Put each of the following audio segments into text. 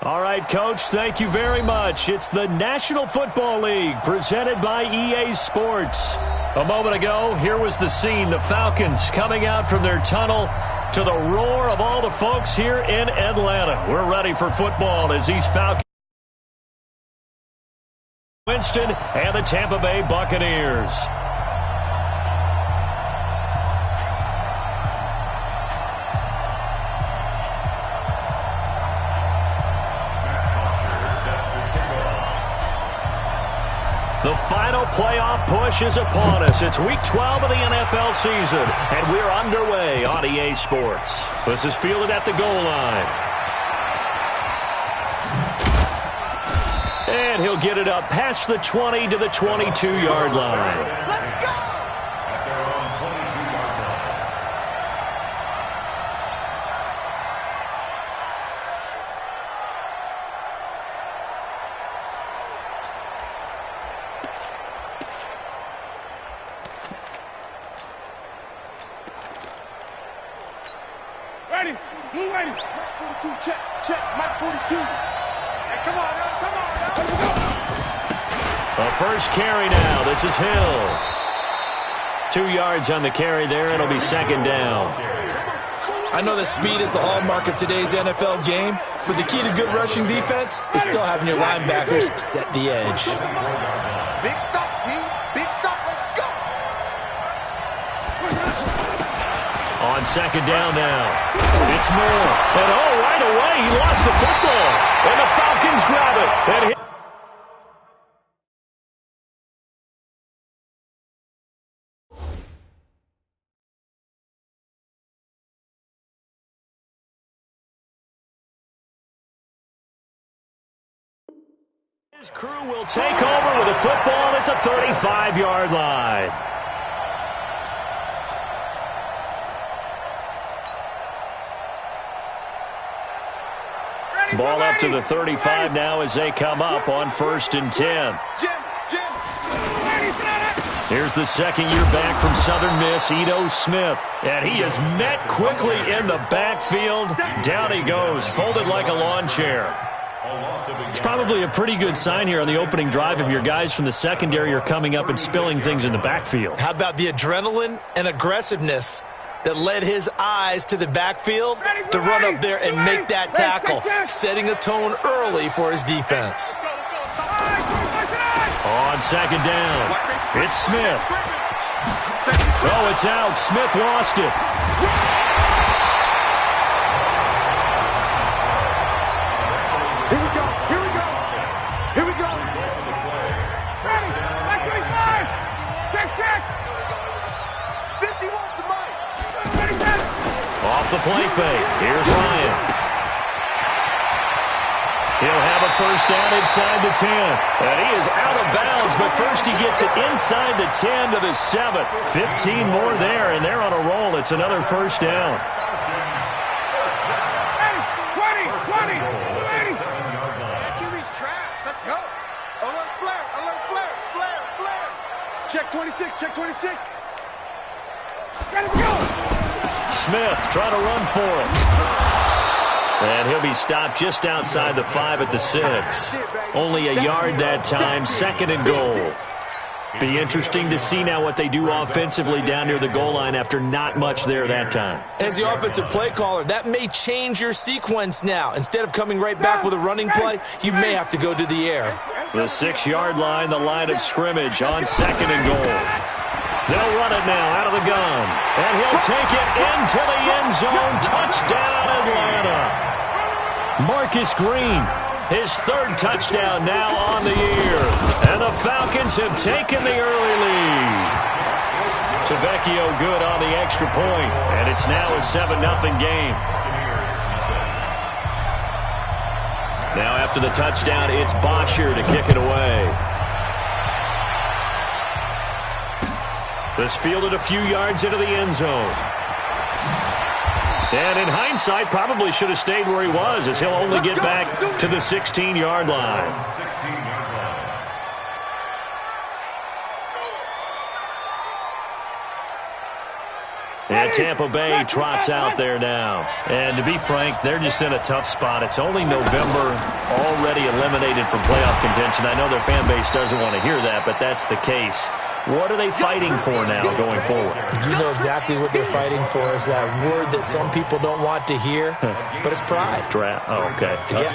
All right, Coach, thank you very much. It's the National Football League presented by EA Sports. A moment ago, here was the scene. The Falcons coming out from their tunnel to the roar of all the folks here in Atlanta. We're ready for football as these Falcons. Winston and the Tampa Bay Buccaneers. The final playoff push is upon us. It's Week 12 of the NFL season, and we're underway on EA Sports. This is fielded at the goal line. And he'll get it up past the 20 to the 22-yard line. Let's go! Ready, blue ready. Mike 42, check, Mike 42. Hey, come on now, let's go. A first carry now. This is Hill. 2 yards on the carry there. It'll be second down. I know that speed is the hallmark of today's NFL game, but the key to good rushing defense is still having your linebackers set the edge. Big stop, G. Big stop, let's go. On second down now. It's Moore. And right away, he lost the football. And the Falcons grab it. And his crew will take over with a football at the 35-yard line. Ball up to the 35 now as they come up on 1st and 10. Here's the second-year back from Southern Miss, Ito Smith. And he is met quickly in the backfield. Down he goes, folded like a lawn chair. It's probably a pretty good sign here on the opening drive if your guys from the secondary are coming up and spilling things in the backfield. How about the adrenaline and aggressiveness that led his eyes to the backfield to run up there and make that tackle, setting a tone early for his defense. On second down, it's Smith. Oh, it's out. Smith lost it. Here we go, here we go, here we go. Ready, Mike 25. Check. 51 to Mike. Off the play fake. Here's Ryan. He'll have a first down inside the 10. And he is out of bounds, but first he gets it inside the 10 to the 7. 15 more there, and they're on a roll. It's another first down. 20. Can't reach traps. Let's go. Alert flare. Check 26. Ready to go. Smith trying to run for it. And he'll be stopped just outside the 5 at the 6. Only a yard that time, 2nd and goal. Be interesting to see now what they do offensively down near the goal line after not much there that time. As the offensive play caller, that may change your sequence now. Instead of coming right back with a running play, you may have to go to the air. The 6-yard line, the line of scrimmage on 2nd and goal. They'll run it now out of the gun. And he'll take it into the end zone. Touchdown, Atlanta. Marcus Green, his 3rd touchdown now on the year. And the Falcons have taken the early lead. Tavecchio good on the extra point. And it's now a 7-0 game. Now after the touchdown, it's Bosher to kick it away. This fielded a few yards into the end zone. And in hindsight, probably should have stayed where he was, as he'll only get back to the 16-yard line. And Tampa Bay trots out there now. And to be frank, they're just in a tough spot. It's only November, already eliminated from playoff contention. I know their fan base doesn't want to hear that, but that's the case. What are they fighting for now going forward? You know exactly what they're fighting for. Is that word that some people don't want to hear, but it's pride. Draft. Oh, okay. Yeah.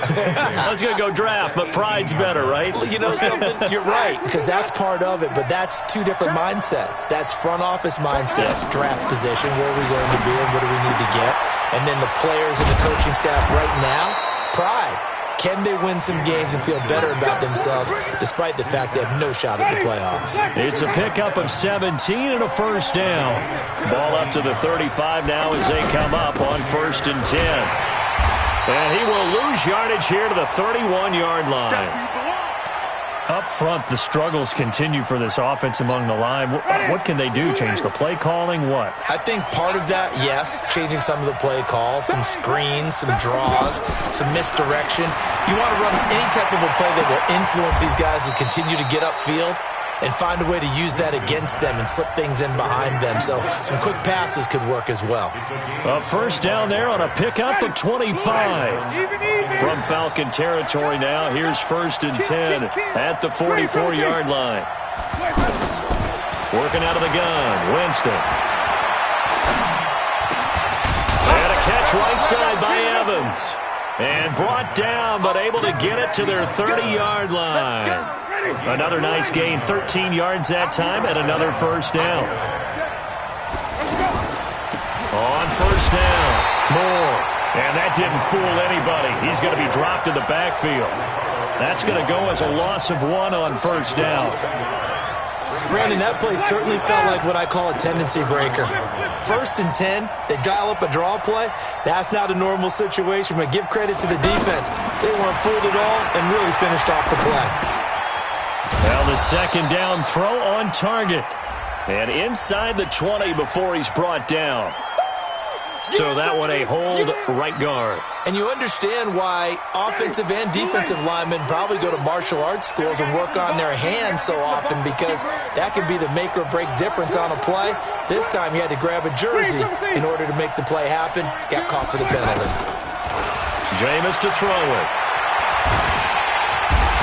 I was going to go draft, but pride's better, right? Well, you know something? You're right, because that's part of it, but that's two different mindsets. That's front office mindset, draft position, where are we going to be and what do we need to get? And then the players and the coaching staff right now, pride. Can they win some games and feel better about themselves despite the fact they have no shot at the playoffs? It's a pickup of 17 and a first down. Ball up to the 35 now as they come up on 1st and 10. And he will lose yardage here to the 31-yard line. Up front, the struggles continue for this offense among the line. What can they do? Change the play calling? What? I think part of that, yes, changing some of the play calls, some screens, some draws, some misdirection. You want to run any type of a play that will influence these guys to continue to get upfield and find a way to use that against them and slip things in behind them. So some quick passes could work as well. A first down there on a pickup of 25. From Falcon territory now, here's 1st and 10 at the 44-yard line. Working out of the gun, Winston. And a catch right side by Evans. And brought down, but able to get it to their 30-yard line. Another nice gain, 13 yards that time, and another first down. On first down, Moore. And that didn't fool anybody. He's going to be dropped in the backfield. That's going to go as a loss of 1 on first down. Brandon, that play certainly felt like what I call a tendency breaker. 1st and 10, they dial up a draw play. That's not a normal situation, but give credit to the defense. They weren't fooled at all and really finished off the play. Well, the second down throw on target. And inside the 20 before he's brought down. So that one a hold right guard. And you understand why offensive and defensive linemen probably go to martial arts schools and work on their hands so often, because that can be the make or break difference on a play. This time he had to grab a jersey in order to make the play happen. Got caught for the penalty. Jameis to throw it.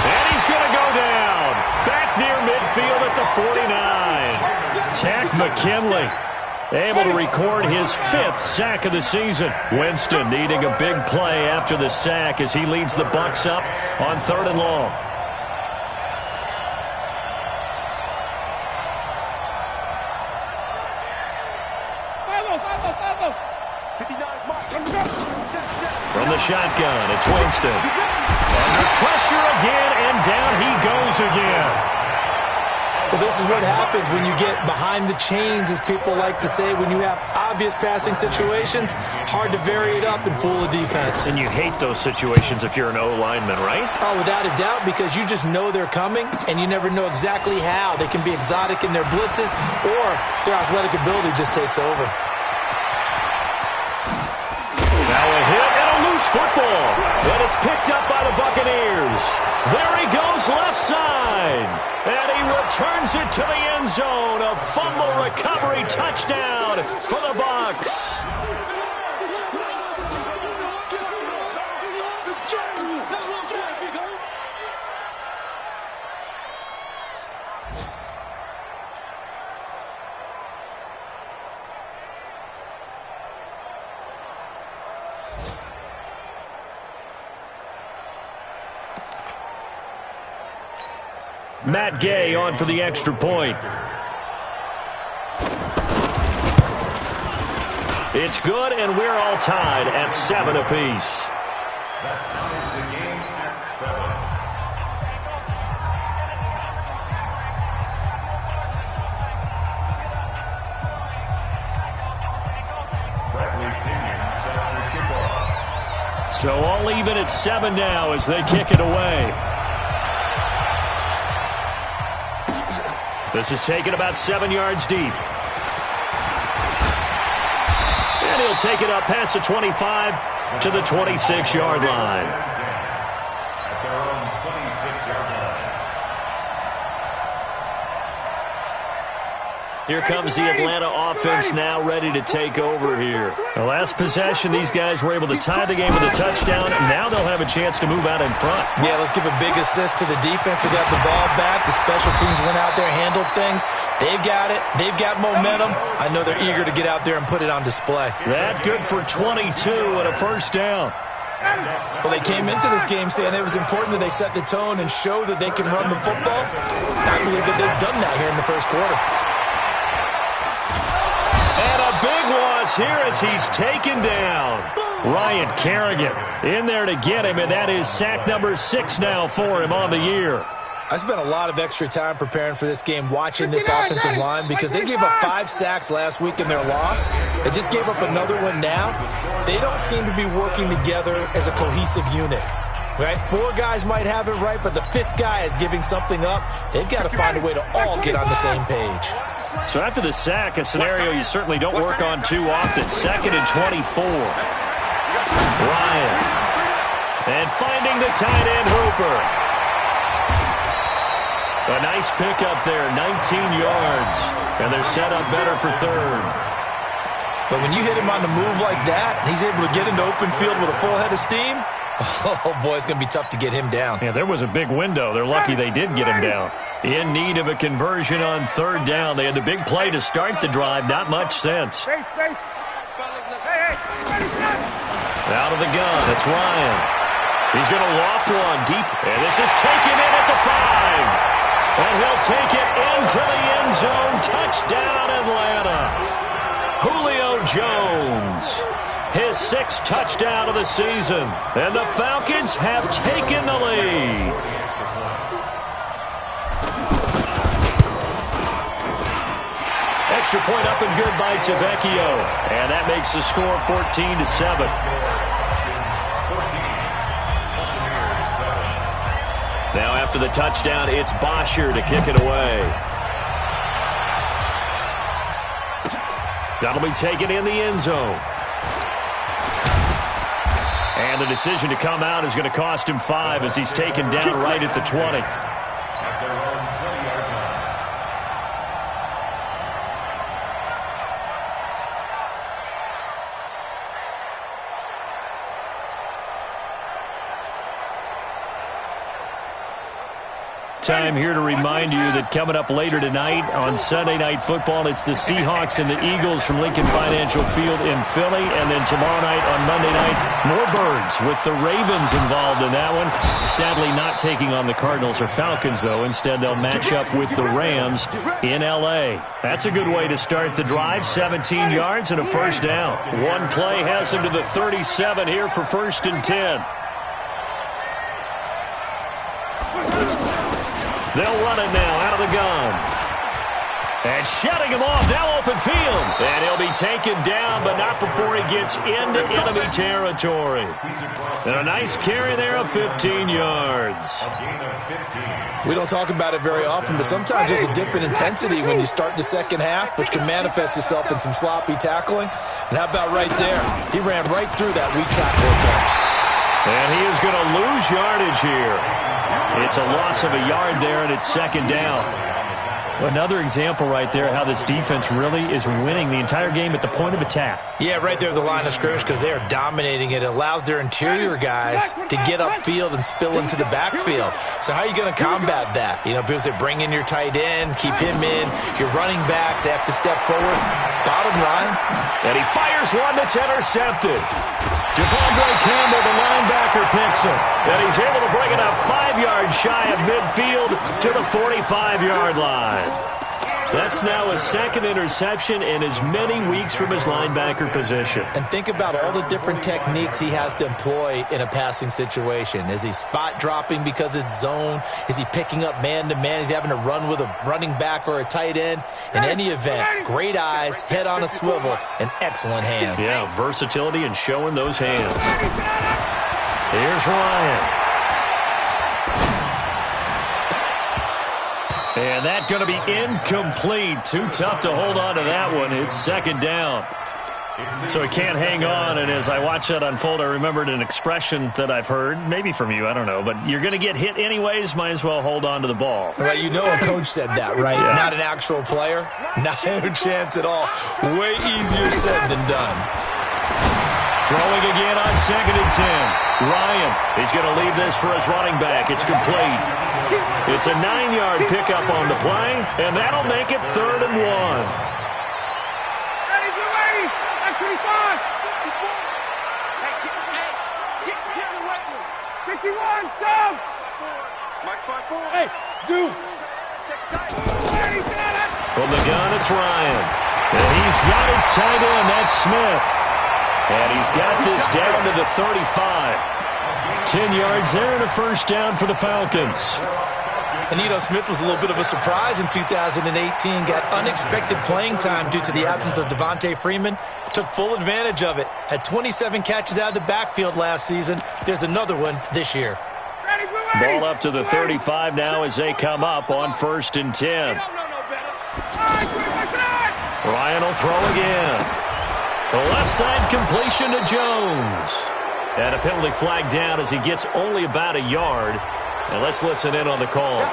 And he's going to go down. Back near midfield at the 49. Tack McKinley able to record his 5th sack of the season. Winston needing a big play after the sack as he leads the Bucs up on 3rd and long. From the shotgun, it's Winston. Under pressure again, and down he goes again. Well, this is what happens when you get behind the chains, as people like to say. When you have obvious passing situations, hard to vary it up and fool a defense. And you hate those situations if you're an O-lineman, right? Oh, without a doubt, because you just know they're coming, and you never know exactly how. They can be exotic in their blitzes, or their athletic ability just takes over. Now a hit and a loose football. And it's picked up by the Buccaneers. There he goes left side. And he returns it to the end zone. A fumble recovery touchdown for the Bucs. Matt Gay on for the extra point. It's good, and we're all tied at 7 apiece. So all even at 7 now as they kick it away. This is taken about 7 yards deep. And he'll take it up past the 25 to the 26-yard line. At their own 26-yard Here comes the Atlanta offense now ready to take over here. The last possession, these guys were able to tie the game with a touchdown. Now they'll have a chance to move out in front. Yeah, let's give a big assist to the defense who got the ball back. The special teams went out there, handled things. They've got it. They've got momentum. I know they're eager to get out there and put it on display. That good for 22 and a first down. Well, they came into this game saying it was important that they set the tone and show that they can run the football. I believe that they've done that here in the first quarter. And a big loss here as he's taken down. Ryan Kerrigan in there to get him, and that is sack number 6 now for him on the year. I spent a lot of extra time preparing for this game, watching this offensive line, because they gave up 5 sacks last week in their loss. They just gave up another one now. They don't seem to be working together as a cohesive unit. Right? 4 guys might have it right, but the 5th guy is giving something up. They've got to find a way to all get on the same page. So after the sack, a scenario you certainly don't work on too often. 2nd and 24. Ryan. And finding the tight end, Hooper. A nice pickup there, 19 yards. And they're set up better for 3rd. But when you hit him on the move like that, he's able to get into open field with a full head of steam, oh, boy, it's going to be tough to get him down. Yeah, there was a big window. They're lucky they did get him down. In need of a conversion on 3rd down. They had the big play to start the drive. Not much sense. Out Out of the gun, it's Ryan. He's going to loft one deep. And this is taken in at the 5. And he'll take it into the end zone. Touchdown, Atlanta. Julio Jones. His 6th touchdown of the season. And the Falcons have taken the lead. Extra point up and good by Tavecchio. And that makes the score 14-7. Now after the touchdown, it's Bosher to kick it away. That'll be taken in the end zone. And the decision to come out is going to cost him 5 as he's taken down right at the 20. Time here to remind you that coming up later tonight on Sunday Night Football, it's the Seahawks and the Eagles from Lincoln Financial Field in Philly. And then tomorrow night on Monday night, more Birds with the Ravens involved in that one. Sadly not taking on the Cardinals or Falcons, though. Instead, they'll match up with the Rams in L.A. That's a good way to start the drive. 17 yards and a first down. One play has them to the 37 here for 1st and 10. They'll run it now out of the gun. And shutting him off, now open field. And he'll be taken down, but not before he gets into enemy territory. And a nice carry there of 15 yards. We don't talk about it very often, but sometimes there's a dip in intensity when you start the second half, which can manifest itself in some sloppy tackling. And how about right there? He ran right through that weak tackle attempt. And he is going to lose yardage here. It's a loss of a yard there, and it's 2nd down. Another example right there how this defense really is winning the entire game at the point of attack. Yeah, right there at the line of scrimmage because they are dominating it. It allows their interior guys to get upfield and spill into the backfield. So how are you going to combat that? You know, people say bring in your tight end, keep him in. Your running backs, they have to step forward. Bottom line. And he fires one that's intercepted. Devondre Campbell, the linebacker, picks him. And he's able to bring it up 5 yards shy of midfield to the 45-yard line. That's now his 2nd interception in as many weeks from his linebacker position. And think about all the different techniques he has to employ in a passing situation. Is he spot dropping because it's zone? Is he picking up man-to-man? Is he having to run with a running back or a tight end? In any event, great eyes, head on a swivel, and excellent hands. Yeah, versatility and showing those hands. Here's Ryan. And that's going to be incomplete. Too tough to hold on to that one. It's 2nd down. So he can't hang on, and as I watch that unfold, I remembered an expression that I've heard, maybe from you, I don't know, but you're going to get hit anyways, might as well hold on to the ball. Right, you know a coach said that, right? Yeah. Not an actual player. Not a chance at all. Way easier said than done. Throwing again on 2nd and 10. Ryan, he's going to leave this for his running back. It's complete. It's a 9-yard pickup on the play, and that'll make it 3rd and 1. 61, jump! Mike's by 4. Hey, Zoom! From the gun, it's Ryan. And he's got his tight end, that's Smith. And he's got this down to the 35. 10 yards there and a first down for the Falcons. And Smith was a little bit of a surprise in 2018. Got unexpected playing time due to the absence of Devontae Freeman. Took full advantage of it. Had 27 catches out of the backfield last season. There's another one this year. Ball up to the 35 now as they come up on 1st and 10. Ryan will throw again. The left side completion to Jones. And a penalty flag down as he gets only about a yard. And let's listen in on the call.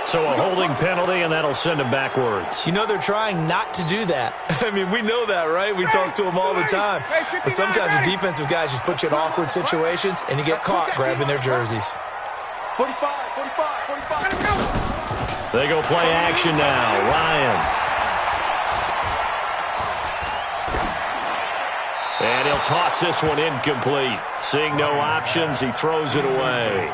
So a holding penalty, and that'll send him backwards. They're trying not to do that. I mean, we know that, right? We talk to them all the time. But sometimes the defensive guys just put you in awkward situations, and you get caught grabbing their jerseys. 45, 45, 45. They go play action now. Ryan. And he'll toss this one incomplete. Seeing no options, he throws it away.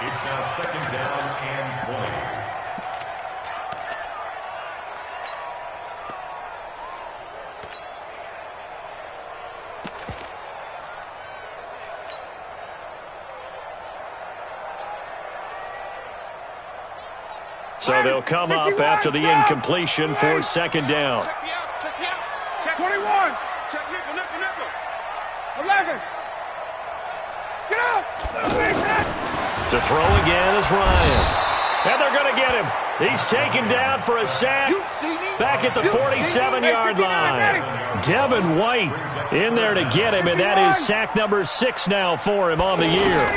It's now 2nd down and 20. So they'll come up after the incompletion for 2nd down. Check me out, check me out. Check 21. Check nickel, nickel, nickel. 11. Get out. To throw again is Ryan. And they're going to get him. He's taken down for a sack back at the 47-yard line. Devin White in there to get him, and that is sack number 6 now for him on the year.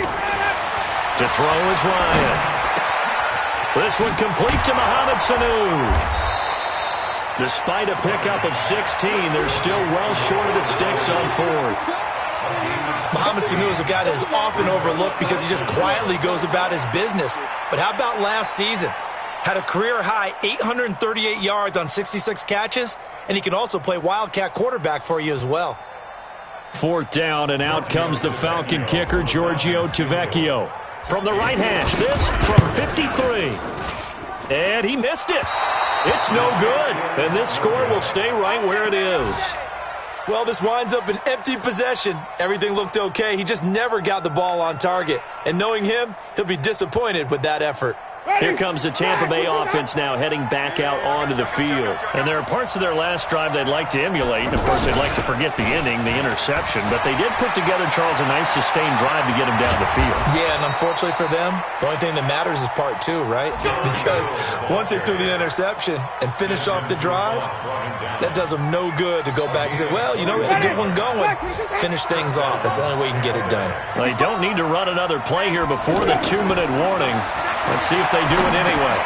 To throw is Ryan. This one complete to Mohamed Sanu. Despite a pickup of 16, they're still well short of the sticks on 4th. Mohamed Sanu is a guy that is often overlooked because he just quietly goes about his business. But how about last season? Had a career-high 838 yards on 66 catches, and he can also play Wildcat quarterback for you as well. 4th down, and out comes the Falcon kicker, Giorgio Tavecchio. From the right hash, this from 53. And he missed it. It's no good, and this score will stay right where it is. Well, this winds up an empty possession. Everything looked okay. He just never got the ball on target. And knowing him, he'll be disappointed with that effort. Here comes the Tampa Bay offense now heading back out onto the field. And there are parts of their last drive they'd like to emulate. Of course, they'd like to forget the inning, the interception. But they did put together, Charles, a nice sustained drive to get him down the field. Yeah, and unfortunately for them, the only thing that matters is part 2, right? Because once they threw the interception and finished off the drive, that does them no good to go back and say, well, we had a good one going. Finish things off. That's the only way you can get it done. They don't need to run another play here before the 2-minute warning. Let's see if they do it anyway.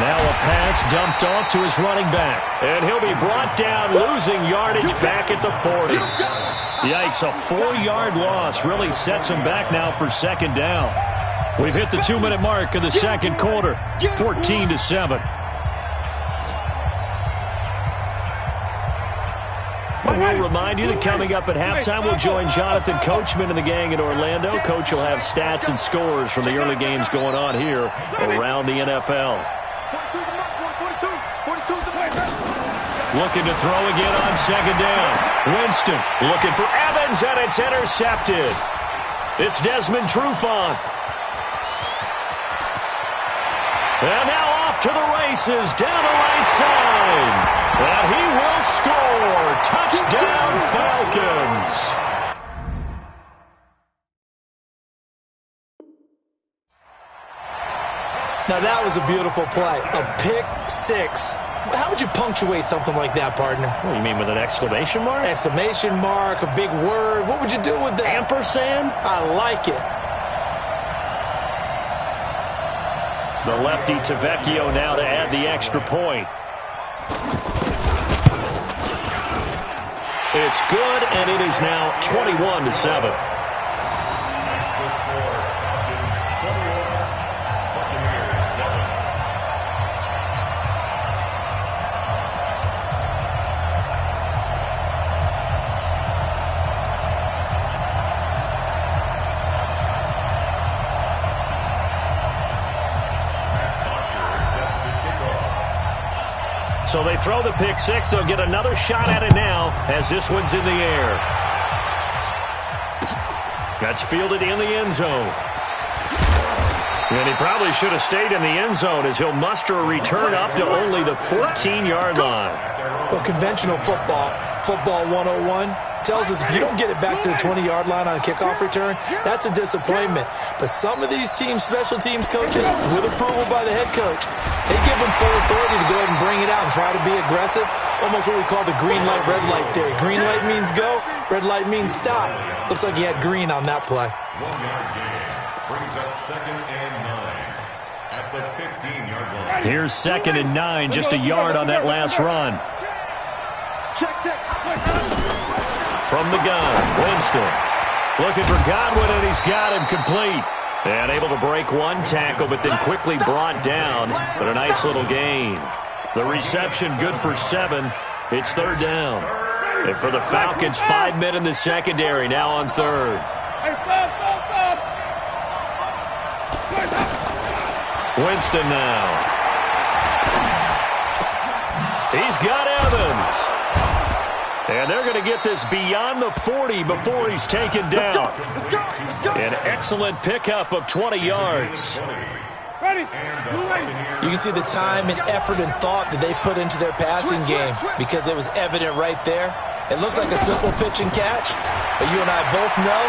Now a pass dumped off to his running back. And he'll be brought down, losing yardage back at the 40. Yikes, a 4-yard loss really sets him back now for 2nd down. We've hit the 2-minute mark of the 2nd quarter, 14-7. We'll remind you that coming up at halftime, we'll join Jonathan Coachman and the gang in Orlando. Coach will have stats and scores from the early games going on here around the NFL. Looking to throw again on 2nd down. Winston looking for Evans, and it's intercepted. It's Desmond Trufant. And now off to the races, down the right side. And he will score. Touchdown, Falcons. Now that was a beautiful play. A pick 6 How would you punctuate something like that, partner? What do you mean, with an exclamation mark? Exclamation mark, a big word. What would you do with that? Ampersand? I like it. The lefty to Vecchio now to add the extra point. It's good, and it is now 21-7. So they throw the pick six. They'll get another shot at it now as this one's in the air. That's fielded in the end zone. And he probably should have stayed in the end zone as he'll muster a return up to only the 14-yard line. Well, conventional football 101, tells us if you don't get it back to the 20-yard line on a kickoff return, that's a disappointment. But some of these special teams coaches, with approval by the head coach, they give them full authority to go ahead and bring it out and try to be aggressive. Almost what we call the green light, red light theory. Green light means go, red light means stop. Looks like he had green on that play. 1-yard gain brings up 2nd and 9 at the 15-yard line. Here's 2nd and 9, just a yard on that last run. From the gun, Winston. Looking for Godwin, and he's got him complete. And able to break one tackle, but then quickly brought down. But a nice little gain. The reception good for 7. It's 3rd down. And for the Falcons, 5 men in the secondary, now on 3rd. Winston now. He's got Evans. And they're going to get this beyond the 40 before he's taken down. An excellent pickup of 20 yards. You can see the time and effort and thought that they put into their passing game because it was evident right there. It looks like a simple pitch and catch, but you and I both know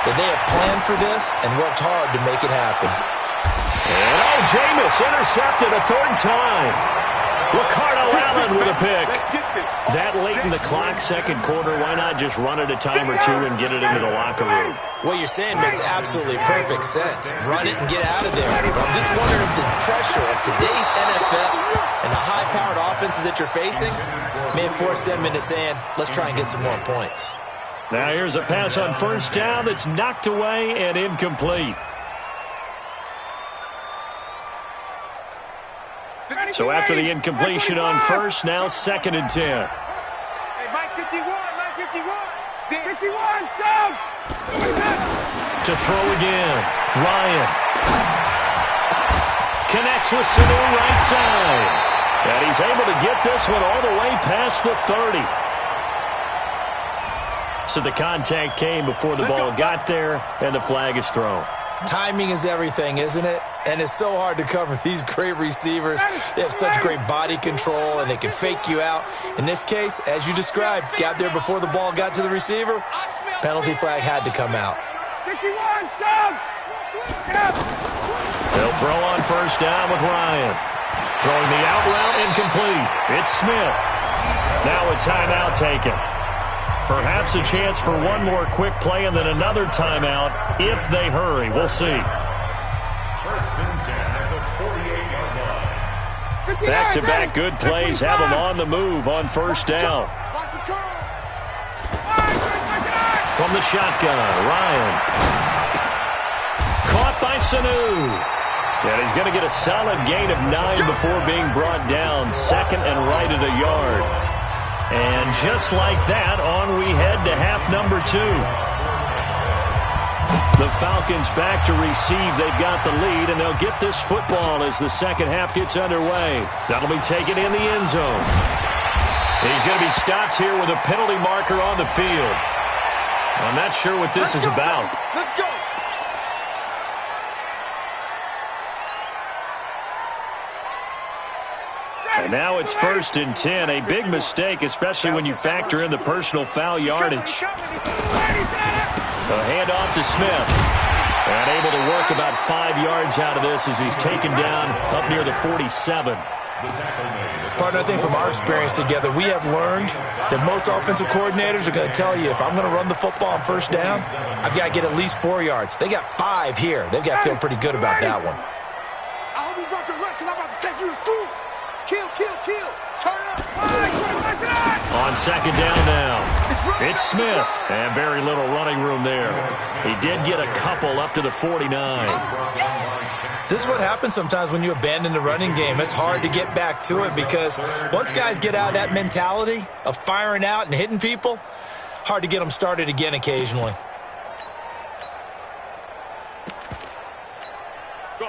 that they have planned for this and worked hard to make it happen. And Jameis intercepted a 3rd time. Ricardo Allen with a pick. That late in the clock, 2nd quarter, why not just run it a time or two and get it into the locker room? What you're saying makes absolutely perfect sense. Run it and get out of there. But I'm just wondering if the pressure of today's NFL and the high-powered offenses that you're facing may force them into saying, let's try and get some more points. Now here's a pass on 1st down that's knocked away and incomplete. So after the incompletion on 1st, now 2nd and 10. Hey, Mike 51, Mike 51. 51, down. To throw again. Ryan. Connects with Sanu right side. And he's able to get this one all the way past the 30. So the contact came before the ball got there, and the flag is thrown. Timing is everything, isn't it? And it's so hard to cover these great receivers. They have such great body control, and they can fake you out. In this case, as you described, got there before the ball got to the receiver. Penalty flag had to come out. 51, down. They'll throw on 1st down with Ryan. Throwing the out route incomplete. It's Smith. Now a timeout taken. Perhaps a chance for one more quick play and then another timeout if they hurry. We'll see. 1st and 10 at the 48-yard line. Back-to-back good plays have them on the move on 1st down. From the shotgun, Ryan. Caught by Sanu. And he's going to get a solid gain of 9 before being brought down. 2nd and right at a yard. And just like that, on we head to half number 2. The Falcons back to receive. They've got the lead, and they'll get this football as the second half gets underway. That'll be taken in the end zone. He's going to be stopped here with a penalty marker on the field. I'm not sure what this is about. Let's go. And now it's 1st and 10. A big mistake, especially when you factor in the personal foul yardage. A handoff to Smith. And able to work about 5 yards out of this as he's taken down up near the 47. Partner, I think from our experience together, we have learned that most offensive coordinators are going to tell you, if I'm going to run the football on first down, I've got to get at least 4 yards. They got 5 here. They've got to feel pretty good about that one. I hope you brought your lunch because I'm about to take you to school. Kill, kill, kill. Turn up. On second down now, it's Smith. And very little running room there. He did get a couple up to the 49. This is what happens sometimes when you abandon the running game. It's hard to get back to it because once guys get out of that mentality of firing out and hitting people, hard to get them started again occasionally.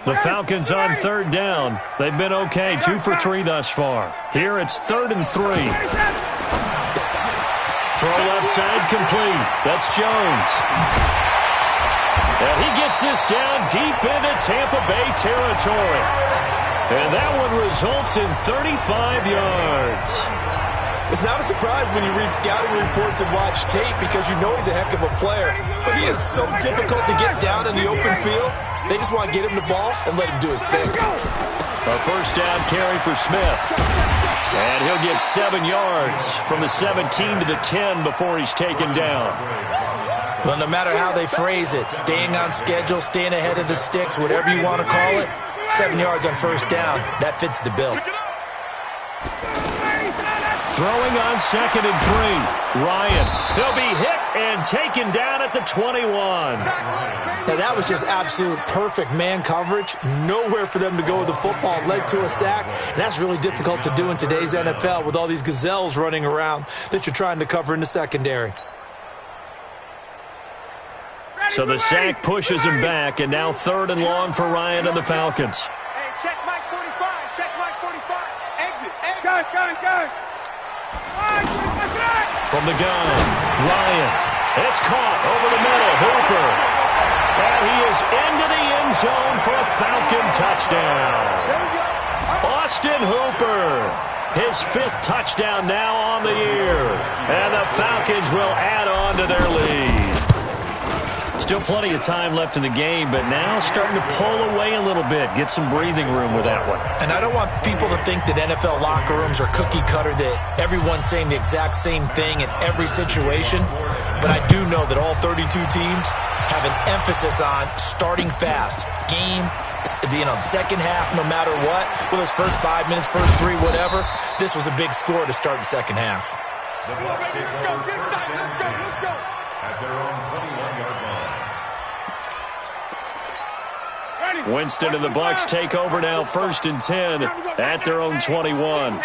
The Falcons on third down. They've been okay, 2 for 3 thus far. Here it's 3rd and 3. Throw left side complete. That's Jones. And he gets this down deep into Tampa Bay territory. And that one results in 35 yards. It's not a surprise when you read scouting reports and watch tape because you know he's a heck of a player. But he is so difficult to get down in the open field. They just want to get him the ball and let him do his thing. A first down carry for Smith. And he'll get 7 yards from the 17 to the 10 before he's taken down. Well, no matter how they phrase it, staying on schedule, staying ahead of the sticks, whatever you want to call it, 7 yards on first down, that fits the bill. Throwing on 2nd and 3. Ryan, he'll be hit and taken down at the 21. Now, that was just absolute perfect man coverage. Nowhere for them to go with the football. Led to a sack, and that's really difficult to do in today's NFL with all these gazelles running around that you're trying to cover in the secondary. So the sack pushes him back, and now 3rd and long for Ryan and the Falcons. Hey, check Mike 45. Check Mike 45. Exit. Gun. From the gun, Ryan. It's caught over the middle. Hooper. And he is into the end zone for a Falcon touchdown. Austin Hooper. His 5th touchdown now on the year. And the Falcons will add on to their lead. Still plenty of time left in the game, but now starting to pull away a little bit. Get some breathing room with that one. And I don't want people to think that NFL locker rooms are cookie cutter, that everyone's saying the exact same thing in every situation. But I do know that all 32 teams have an emphasis on starting fast. Game, the second half, no matter what. Well, those first 5 minutes, first 3, whatever. This was a big score to start the second half. The Bucs take over first and 10 at their own 21-yard line. Winston and the Bucs take over now, 1st and 10 at their own 21.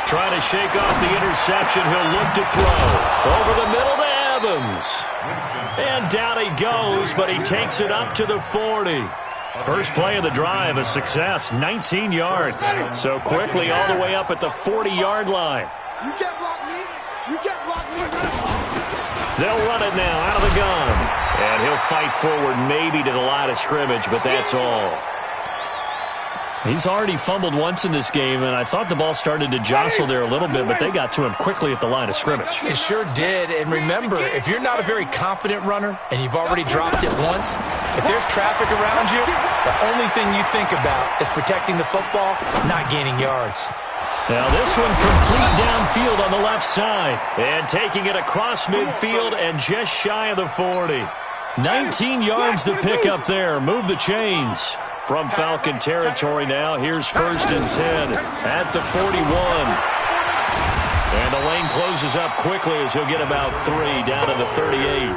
Trying to shake off the interception. He'll look to throw. Over the middle to Evans. And down he goes, but he takes it up to the 40. First play of the drive, a success, 19 yards. So quickly all the way up at the 40-yard line. You can't block me. You can't block me. They'll run it now out of the gun. And he'll fight forward maybe to the line of scrimmage, but that's all. He's already fumbled once in this game, and I thought the ball started to jostle there a little bit, but they got to him quickly at the line of scrimmage. It sure did. And remember, if you're not a very confident runner and you've already dropped it once, if there's traffic around you, the only thing you think about is protecting the football, not gaining yards. Now this one complete downfield on the left side. And taking it across midfield and just shy of the 40. 19 yards to pick up there. Move the chains. From Falcon territory now, here's 1st and 10 at the 41. And the lane closes up quickly as he'll get about 3 down to the 38.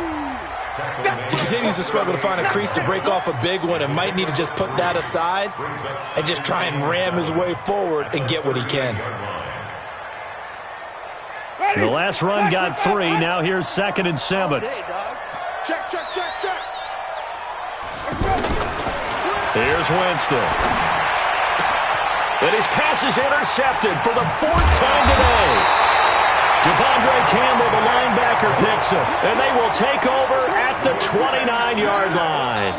He continues to struggle to find a crease to break off a big one and might need to just put that aside and just try and ram his way forward and get what he can. The last run got 3. Now here's 2nd and 7. Check. Here's Winston. And his pass is intercepted for the 4th time today. Devondre Campbell, the linebacker, picks it. And they will take over at the 29-yard line.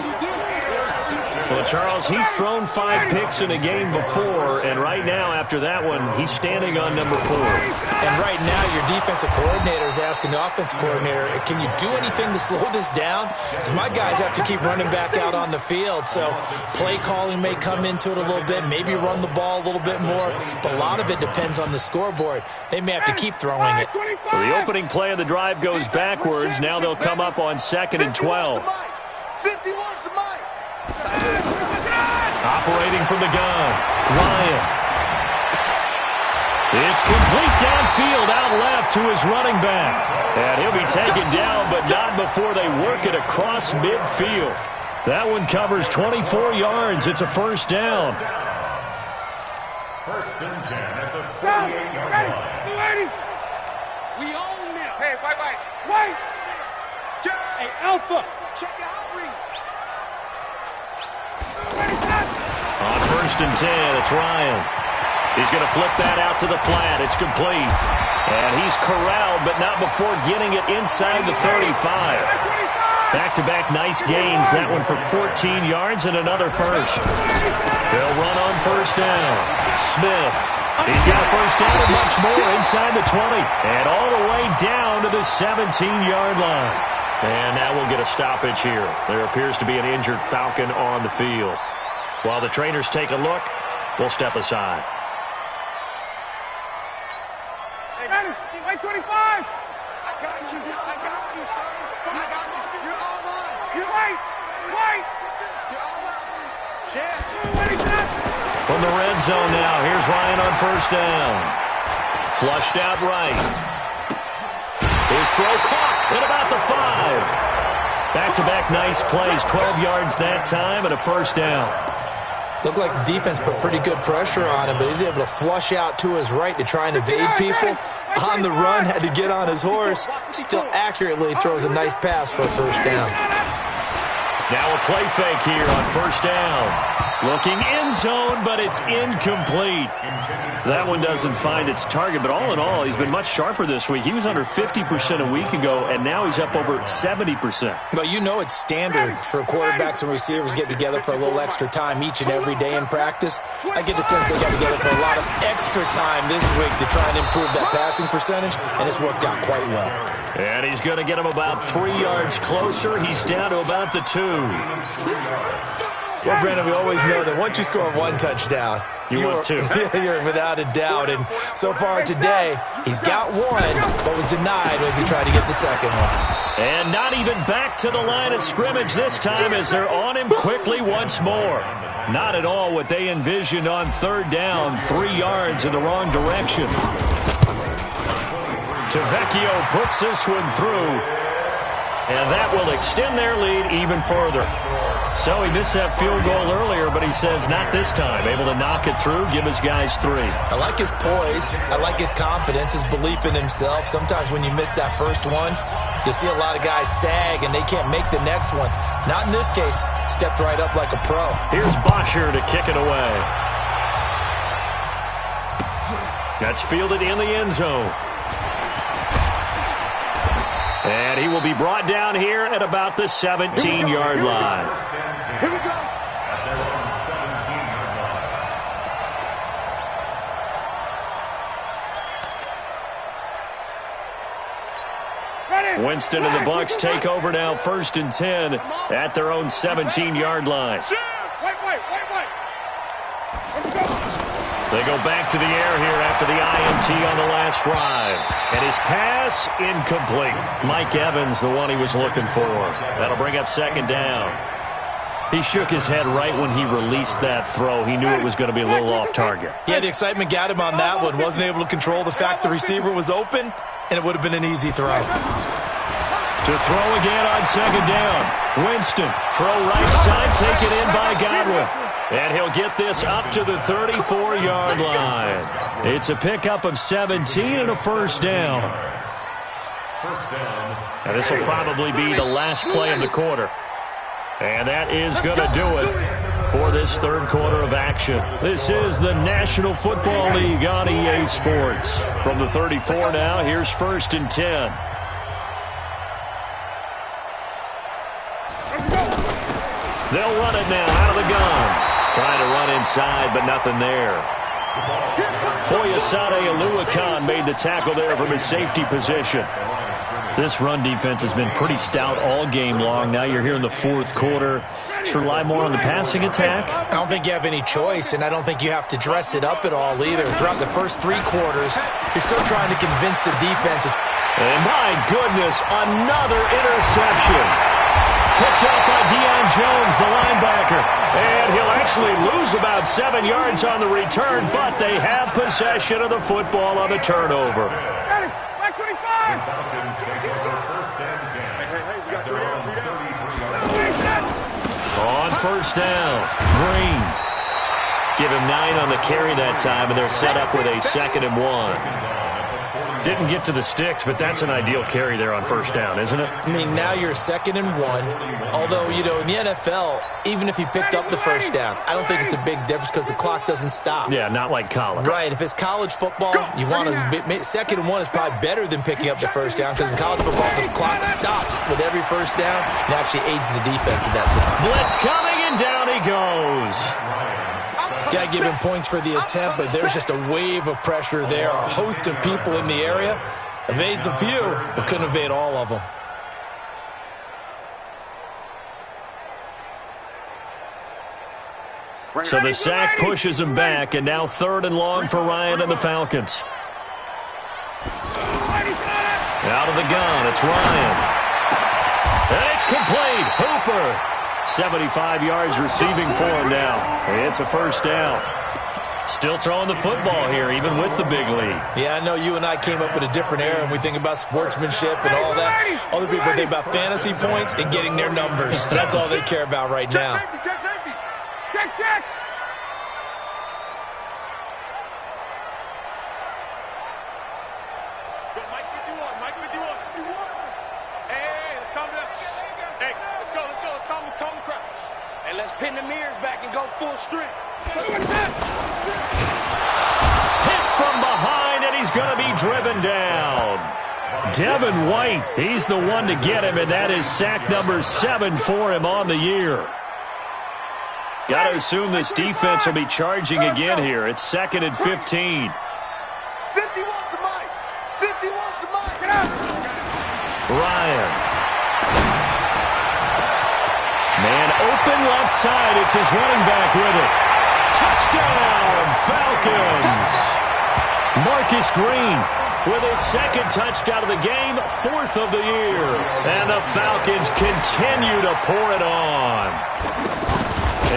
Well, Charles, he's thrown 5 picks in a game before, and right now, after that one, he's standing on number 4. And right now, your defensive coordinator is asking the offensive coordinator, can you do anything to slow this down? Because my guys have to keep running back out on the field, so play calling may come into it a little bit, maybe run the ball a little bit more, but a lot of it depends on the scoreboard. They may have to keep throwing it. So the opening play of the drive goes backwards. Now they'll come up on 2nd and 12. 51 to Mike. Operating from the gun, Ryan. It's complete downfield, out left to his running back. And he'll be taken down, but not before they work it across midfield. That one covers 24 yards. It's a first down. First and 10 at the 48-yard line. We own this. Hey, wait. Hey, Alpha. Check your outreach. On 1st and 10, it's Ryan. He's going to flip that out to the flat. It's complete. And he's corralled, but not before getting it inside the 35. Back-to-back nice gains. That one for 14 yards and another first. They'll run on first down. Smith. He's got a first down and much more inside the 20. And all the way down to the 17-yard line. And now we'll get a stoppage here. There appears to be an injured Falcon on the field. While the trainers take a look, we'll step aside. Hey, 25. I got you, sir. I got you. You're all mine. You're right. You're all mine. From the red zone now, here's Ryan on first down. Flushed out right. His throw caught at about the 5. Back-to-back nice plays, 12 yards that time and a first down. Looked like the defense put pretty good pressure on him, but he's able to flush out to his right to try and evade people. On the run, had to get on his horse. Still accurately throws a nice pass for a first down. Now a play fake here on first down. Looking end zone, but it's incomplete. That one doesn't find its target, but all in all, he's been much sharper this week. He was under 50% a week ago, and now he's up over 70%. Well, you know it's standard for quarterbacks and receivers get together for a little extra time each and every day in practice. I get the sense they got together for a lot of extra time this week to try and improve that passing percentage, and it's worked out quite well. And he's going to get him about 3 yards closer. He's down to about the 2. Well, Brandon, we always know that once you score one touchdown, you're without a doubt. And so far today, he's got one, but was denied as he tried to get the second one. And not even back to the line of scrimmage this time as they're on him quickly once more. Not at all what they envisioned on third down, 3 yards in the wrong direction. Tavecchio puts this one through, and that will extend their lead even further. So he missed that field goal earlier, but he says not this time. Able to knock it through, give his guys 3. I like his poise. I like his confidence, his belief in himself. Sometimes when you miss that first one, you'll see a lot of guys sag and they can't make the next one. Not in this case. Stepped right up like a pro. Here's Bosher to kick it away. That's fielded in the end zone. And he will be brought down here at about the 17-yard line. Here we go. Winston and the Bucs take over now, 1st and 10 at their own 17-yard line. They go back to the air here after the INT on the last drive. And his pass, incomplete. Mike Evans, the one he was looking for. That'll bring up 2nd down. He shook his head right when he released that throw. He knew it was going to be a little off target. Yeah, the excitement got him on that one. Wasn't able to control the fact the receiver was open, and it would have been an easy throw. To throw again on 2nd down. Winston, throw right side, taken in by Godwin. And he'll get this up to the 34-yard line. It's a pickup of 17 and a first down. And this will probably be the last play of the quarter. And that is going to do it for this third quarter of action. This is the National Football League on EA Sports. From the 34 now, here's 1st and 10. They'll run it now out of the gun. Trying to run inside, but nothing there. Foyesade Oluwakan made the tackle there from his safety position. This run defense has been pretty stout all game long. Now you're here in the fourth quarter. Should rely more on the passing attack? I don't think you have any choice, and I don't think you have to dress it up at all either. Throughout the first 3 quarters, you're still trying to convince the defense. And my goodness, another interception. Picked up by Deion Jones, the linebacker. And he'll actually lose about 7 yards on the return, but they have possession of the football on the turnover. Back 25. Falcons take over first and 10. At their own 33-yard. On first down, Green. Give him 9 on the carry that time, and they're set up with a 2nd and 1. Didn't get to the sticks, but that's an ideal carry there on first down, isn't it? I mean, now you're 2nd and 1. Although, you know, in the NFL, even if you picked up the first down, I don't think it's a big difference because the clock doesn't stop. Yeah, not like college. Right. If it's college football, you want to 2nd and 1 is probably better than picking up the first down because in college football, the clock stops with every first down and actually aids the defense in that sense. Blitz coming, and down he goes. Got to give him points for the attempt, but there's just a wave of pressure there. A host of people in the area. Evades a few, but couldn't evade all of them. So the sack pushes him back, and now 3rd and long for Ryan and the Falcons. Out of the gun, it's Ryan. And it's complete. Hooper. 75 yards receiving for him now. It's a first down. Still throwing the football here, even with the big lead. Yeah, I know you and I came up in a different era, and we think about sportsmanship and all that. Other people think about fantasy points and getting their numbers. That's all they care about right now. Check safety. Check. Mike, what you want? Hey, let's calm down. Hey, let's go. Let's calm the crowd. Hey, let's pin the mirrors back and go full strength. Hit from behind, and he's going to be driven down. Devin White, he's the one to get him, and that is sack number 7 for him on the year. Got to assume this defense will be charging again here. It's 2nd and 15. 51 to Mike. 51 to Mike. Ryan. Man open left side. It's his running back with it. Touchdown, Falcons. Marcus Green with his 2nd touchdown of the game, 4th of the year. And the Falcons continue to pour it on.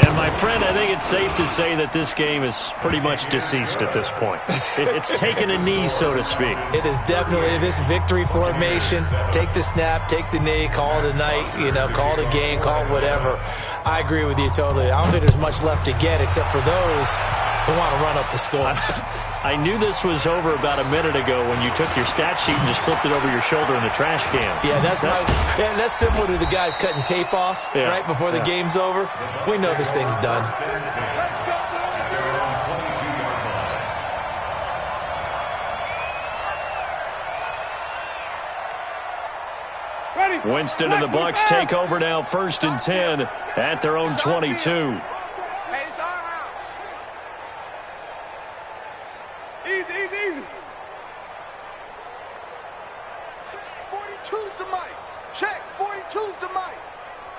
And, my friend, I think it's safe to say that this game is pretty much deceased at this point. It's taken a knee, so to speak. It is definitely this victory formation. Take the snap, take the knee, call it a night, call it a game, call it whatever. I agree with you totally. I don't think there's much left to get except for those who want to run up the score. I knew this was over about a minute ago when you took your stat sheet and just flipped it over your shoulder in the trash can. Yeah, that's similar to the guys cutting tape off right before the game's over. We know this thing's done. Winston and the Bucs take over now, 1st and 10 at their own 22. Hey, it's our house. Easy. Check 42's to Mike. Check 42's to Mike.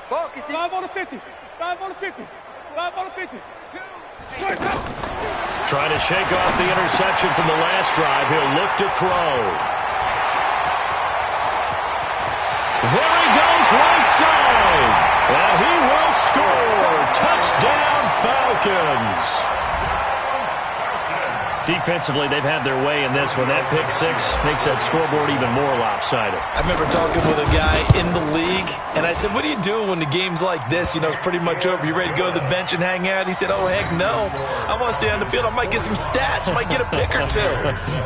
Focus. 5 on the 50. 5 on the 50. 5 on the 50. 2. Trying to shake off the interception from the last drive. He'll look to throw. There he goes, right side. And he will score. Touchdown, Falcons. Defensively, they've had their way in this one. That pick 6 makes that scoreboard even more lopsided. I remember talking with a guy in the league, and I said, what do you do when the game's like this? It's pretty much over. You ready to go to the bench and hang out? He said, oh, heck no. I want to stay on the field. I might get some stats. I might get a pick or two.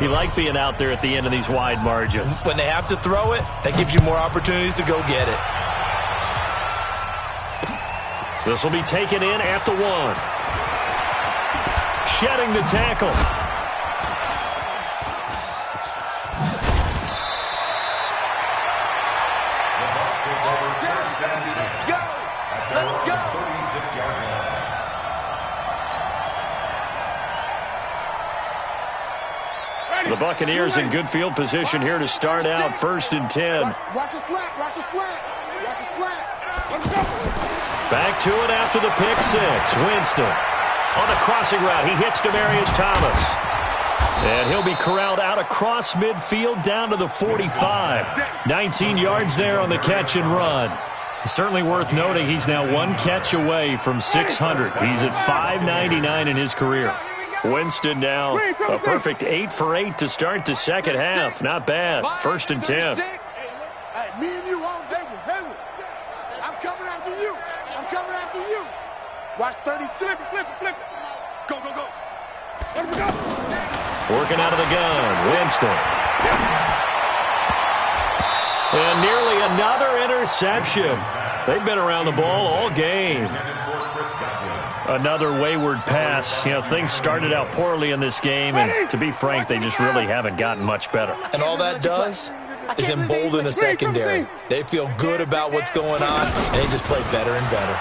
You like being out there at the end of these wide margins. When they have to throw it, that gives you more opportunities to go get it. This will be taken in at the 1. Shedding the tackle. Let's go. the Buccaneers in good field position here to start out 1st and 10. Watch a slant. Watch a slant. Watch a slant. Let's go. Back to it after the pick six. Winston on the crossing route. He hits Demaryius Thomas. And he'll be corralled out across midfield down to the 45. 19 yards there on the catch and run. Certainly worth noting he's now one catch away from 600. He's at 599 in his career. Winston now a perfect 8 for 8 to start the second half. Not bad. 1st and 10. Hey, me and you all day with Hayward. I'm coming after you. I'm coming after you. Watch 36. Flip it. Go. Let me go. Working out of the gun. Winston. And nearly another interception. They've been around the ball all game. Another wayward pass. You know, things started out poorly in this game, and to be frank, they just really haven't gotten much better. And all that does is embolden the secondary. They feel good about what's going on, and they just play better and better.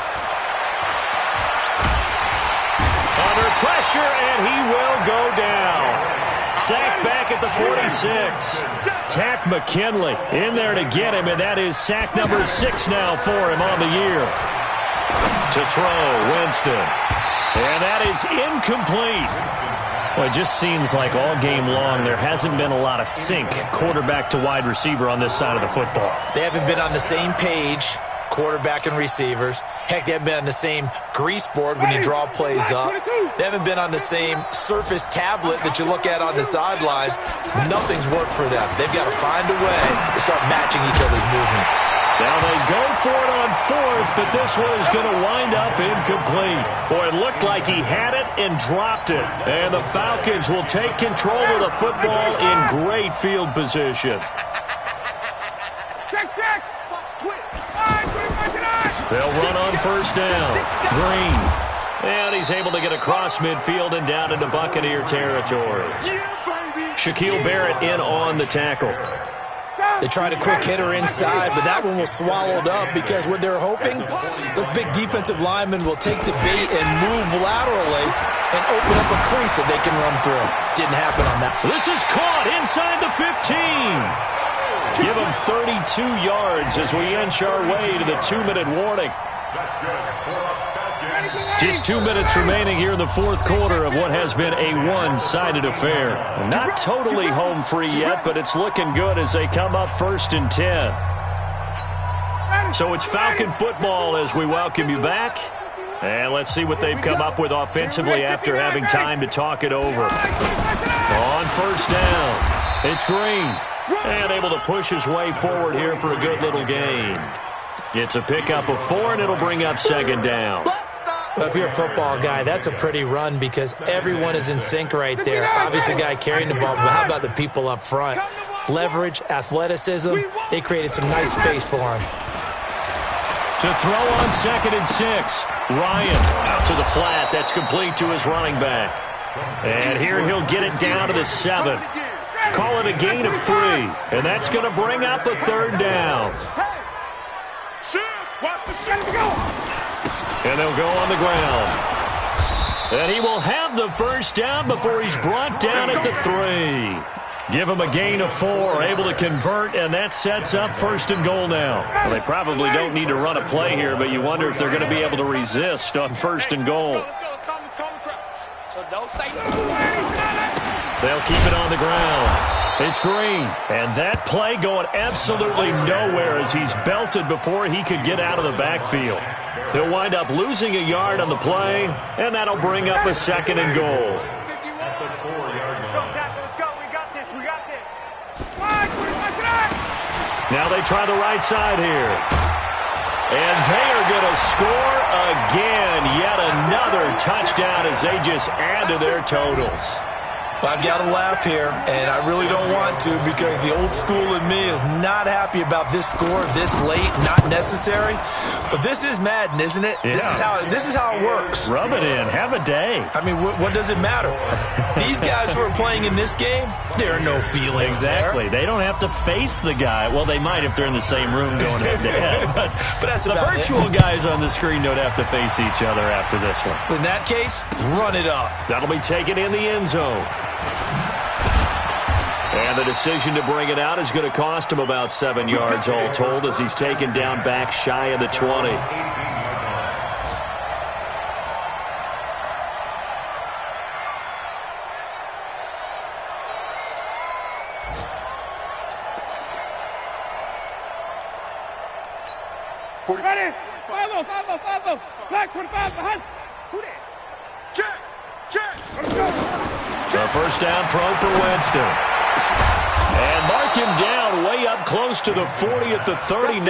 Under pressure, and he will go down. Sacked back at the 46. Tack McKinley in there to get him, and that is sack number 6 now for him on the year. To throw, Winston. And that is incomplete. Well, it just seems like all game long there hasn't been a lot of sync quarterback to wide receiver on this side of the football. They haven't been on the same page, quarterback and receivers. Heck, they haven't been on the same grease board when you draw plays up. They haven't been on the same surface tablet that you look at on the sidelines. Nothing's worked for them. They've got to find a way to start matching each other's movements. Now they go for it on 4th, but this one is going to wind up incomplete. Boy, it looked like he had it and dropped it. And the Falcons will take control of the football in great field position. Check. They'll run on 1st down. Green. And he's able to get across midfield and down into Buccaneer territory. Shaquille Barrett in on the tackle. They tried a quick hitter inside, but that one was swallowed up because what they're hoping, those big defensive linemen will take the bait and move laterally and open up a crease that they can run through. Didn't happen on that. This is caught inside the 15. Give him 32 yards as we inch our way to the 2-minute warning. Just 2 minutes remaining here in the 4th quarter of what has been a one-sided affair. Not totally home free yet, but it's looking good as they come up 1st and 10. So it's Falcon football as we welcome you back. And let's see what they've come up with offensively after having time to talk it over. On 1st down, it's Green. And able to push his way forward here for a good little gain. It's a pickup of 4, and it'll bring up 2nd down. Well, if you're a football guy, that's a pretty run because everyone is in sync right there. Obviously, the guy carrying the ball, but how about the people up front? Leverage, athleticism, they created some nice space for him. To throw on 2nd and 6. Ryan out to the flat. That's complete to his running back. And here he'll get it down to the 7. Call it a gain of 3. And that's going to bring up a 3rd down. And they'll go on the ground. And he will have the 1st down before he's brought down at the 3. Give him a gain of 4, able to convert, and that sets up 1st and goal now. Well, they probably don't need to run a play here, but you wonder if they're going to be able to resist on 1st and goal. They'll keep it on the ground. It's Green, and that play going absolutely nowhere as he's belted before he could get out of the backfield. He'll wind up losing a yard on the play, and that'll bring up a 2nd and goal. Now they try the right side here. And they are going to score again. Yet another touchdown as they just add to their totals. I've got to laugh here, and I really don't want to because the old school in me is not happy about this score this late, not necessary. But this is Madden, isn't it? Yeah. This is how it works. Rub it in. Have a day. I mean, what does it matter? These guys who are playing in this game, there are no feelings Exactly. there. They don't have to face the guy. Well, they might if they're in the same room going head-to-head. But that's the about virtual it. guys on the screen don't have to face each other after this one. In that case, run it up. That'll be taken in the end zone. And the decision to bring it out is going to cost him about 7 yards all told as he's taken down back shy of the 20. Ready? Follow. Black 45 behind. Who that? Check. Let's go. A first down throw for Winston. And mark him down way up close to the 40 at the 39.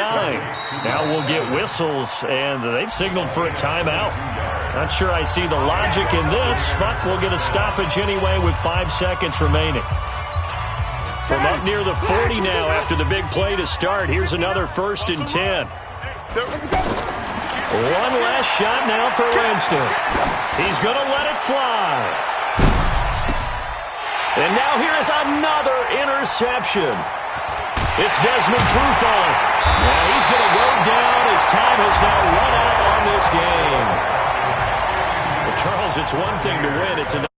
Now we'll get whistles, and they've signaled for a timeout. Not sure I see the logic in this, but we'll get a stoppage anyway with 5 seconds remaining. From up near the 40 now after the big play to start, here's another 1st and 10. One last shot now for Winston. He's going to let it fly. And now here is another interception. It's Desmond Trufant. And he's going to go down as time has now run out on this game. Well, Charles, it's one thing to win. It's another.